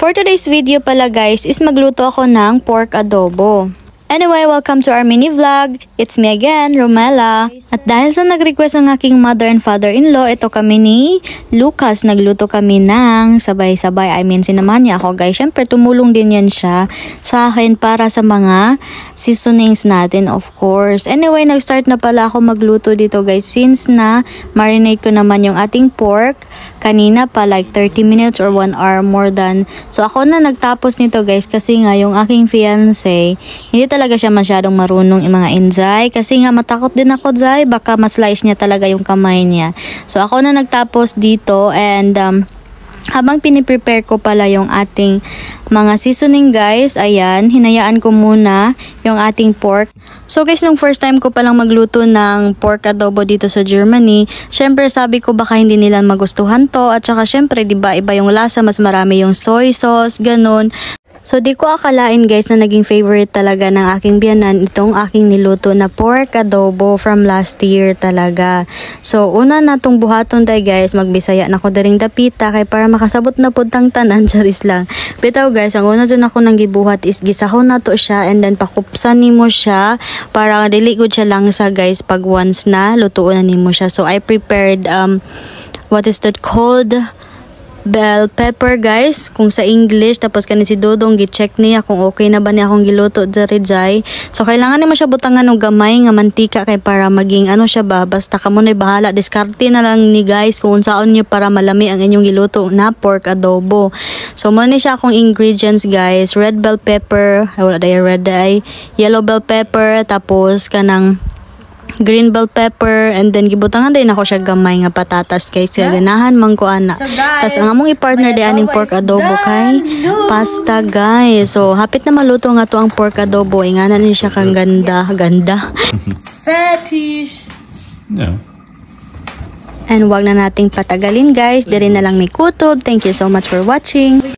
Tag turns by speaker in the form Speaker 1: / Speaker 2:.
Speaker 1: For today's video pala guys is magluto ako ng pork adobo. Anyway, welcome to our mini vlog. It's me again, Romela. At dahil sa nag-request ng aking mother and father-in-law, ito kami ni Lucas. Nagluto kami ng sabay-sabay. Sinamahan niya ako guys. Siyempre, tumulong din yan siya sa akin para sa mga seasonings natin, of course. Anyway, nag-start na pala ako magluto dito guys. Since na marinate ko naman yung ating pork kanina pa like 30 minutes or 1 hour more than. So ako na nagtapos nito guys kasi nga yung aking fiancé, hindi talaga siya masyadong marunong yung mga inzay. Kasi nga matakot din ako Zay, baka ma-slice niya talaga yung kamay niya. So ako na nagtapos dito and habang piniprepare ko pala yung ating mga seasoning guys, ayan, hinayaan ko muna yung ating pork. So guys, nung first time ko palang magluto ng pork adobo dito sa Germany, syempre sabi ko baka hindi nila magustuhan to at saka syempre diba iba yung lasa, mas marami yung soy sauce, ganun. So di ko akalain guys na naging favorite talaga ng aking biyanan itong aking niluto na pork adobo from last year talaga. So una na tong buhaton tayo guys, magbisaya na ko daring dapita kay para makasabot na pud tang tanan, charis lang. Bitaw guys, ang una dyan ako nang gibuhat is gisahon na to siya and then pakupsan nimo siya para dili gud siya langsa guys pag once na lutuon na nimo siya. So I prepared what is that called? Bell pepper guys, kung sa English. Tapos kanin si Dodong gi-check niya kung okay na ba niya akong giluto diri jay. So kailangan ni mo siya butangan og gamay nga mantika kay para maging ano siya ba, basta kamo na bahala, diskarte na lang ni guys kung unsaon niyo para malami ang inyong giluto na pork adobo. So mo ni siya akong ingredients guys, red bell pepper, wala day red ay yellow bell pepper, tapos kanang green bell pepper, and then gibutangan din ako siya gamay nga patatas guys, kaya ganahan man ko ana. So tas ang among i-partner di aning pork adobo kay pasta guys. So hapit na maluto nga to ang pork adobo, ingana ni siya kang ganda.
Speaker 2: Fertig.
Speaker 3: Yeah.
Speaker 1: And wag na nating patagalin guys, diri na lang ni kutob. Thank you so much for watching.